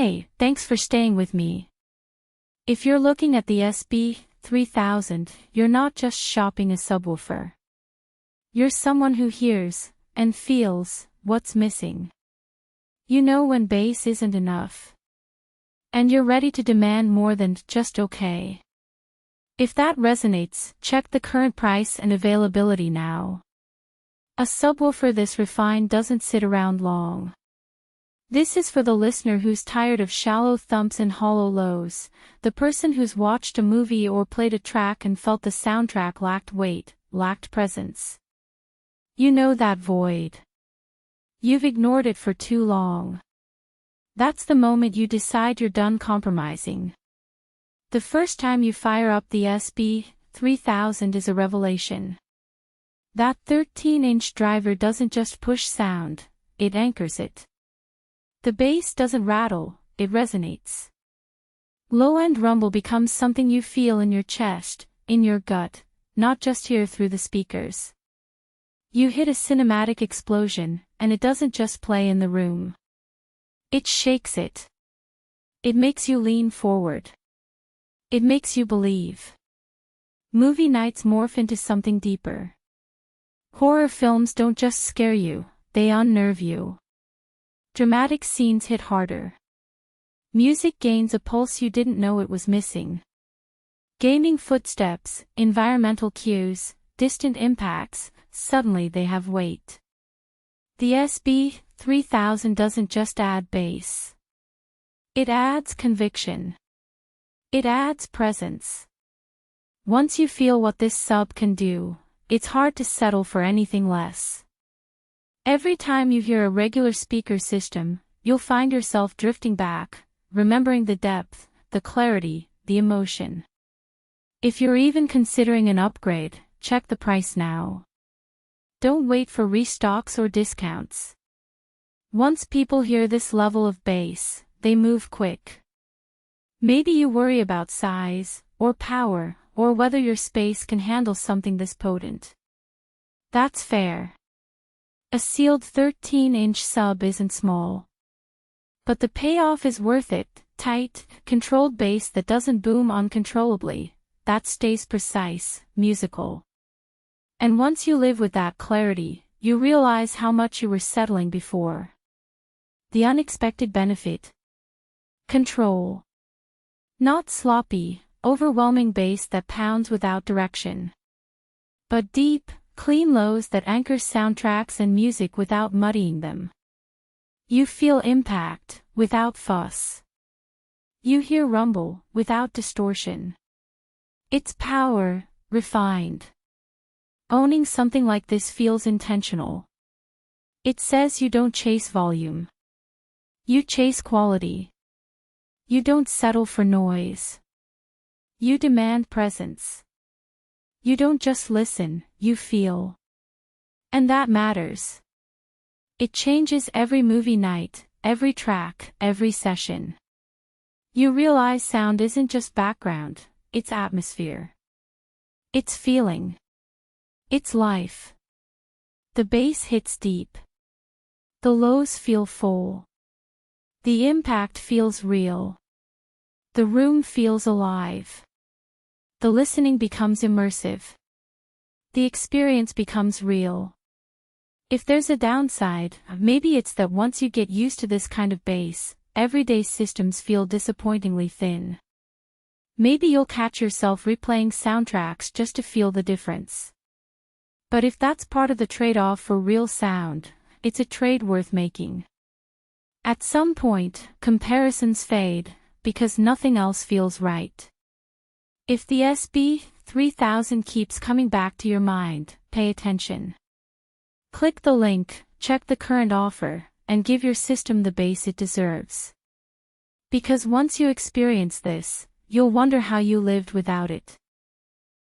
Hey, thanks for staying with me. If you're looking at the SB-3000, you're not just shopping a subwoofer. You're someone who hears and feels what's missing. You know when bass isn't enough. And you're ready to demand more than just okay. If that resonates, check the current price and availability now. A subwoofer this refined doesn't sit around long. This is for the listener who's tired of shallow thumps and hollow lows, the person who's watched a movie or played a track and felt the soundtrack lacked weight, lacked presence. You know that void. You've ignored it for too long. That's the moment you decide you're done compromising. The first time you fire up the SB-3000 is a revelation. That 13-inch driver doesn't just push sound, it anchors it. The bass doesn't rattle, it resonates. Low-end rumble becomes something you feel in your chest, in your gut, not just hear through the speakers. You hit a cinematic explosion, and it doesn't just play in the room. It shakes it. It makes you lean forward. It makes you believe. Movie nights morph into something deeper. Horror films don't just scare you, they unnerve you. Dramatic scenes hit harder. Music gains a pulse you didn't know it was missing. Gaming footsteps, environmental cues, distant impacts, suddenly they have weight. The SB-3000 doesn't just add bass. It adds conviction. It adds presence. Once you feel what this sub can do, it's hard to settle for anything less. Every time you hear a regular speaker system, you'll find yourself drifting back, remembering the depth, the clarity, the emotion. If you're even considering an upgrade, check the price now. Don't wait for restocks or discounts. Once people hear this level of bass, they move quick. Maybe you worry about size, or power, or whether your space can handle something this potent. That's fair. A sealed 13-inch sub isn't small. But the payoff is worth it, tight, controlled bass that doesn't boom uncontrollably, that stays precise, musical. And once you live with that clarity, you realize how much you were settling before. The unexpected benefit. Control. Not sloppy, overwhelming bass that pounds without direction. But deep, clean lows that anchor soundtracks and music without muddying them. You feel impact, without fuss. You hear rumble, without distortion. It's power, refined. Owning something like this feels intentional. It says you don't chase volume. You chase quality. You don't settle for noise. You demand presence. You don't just listen, you feel. And that matters. It changes every movie night, every track, every session. You realize sound isn't just background, it's atmosphere. It's feeling. It's life. The bass hits deep. The lows feel full. The impact feels real. The room feels alive. The listening becomes immersive. The experience becomes real. If there's a downside, maybe it's that once you get used to this kind of bass, everyday systems feel disappointingly thin. Maybe you'll catch yourself replaying soundtracks just to feel the difference. But if that's part of the trade-off for real sound, it's a trade worth making. At some point, comparisons fade, because nothing else feels right. If the SB-3000 keeps coming back to your mind, pay attention. Click the link, check the current offer, and give your system the bass it deserves. Because once you experience this, you'll wonder how you lived without it.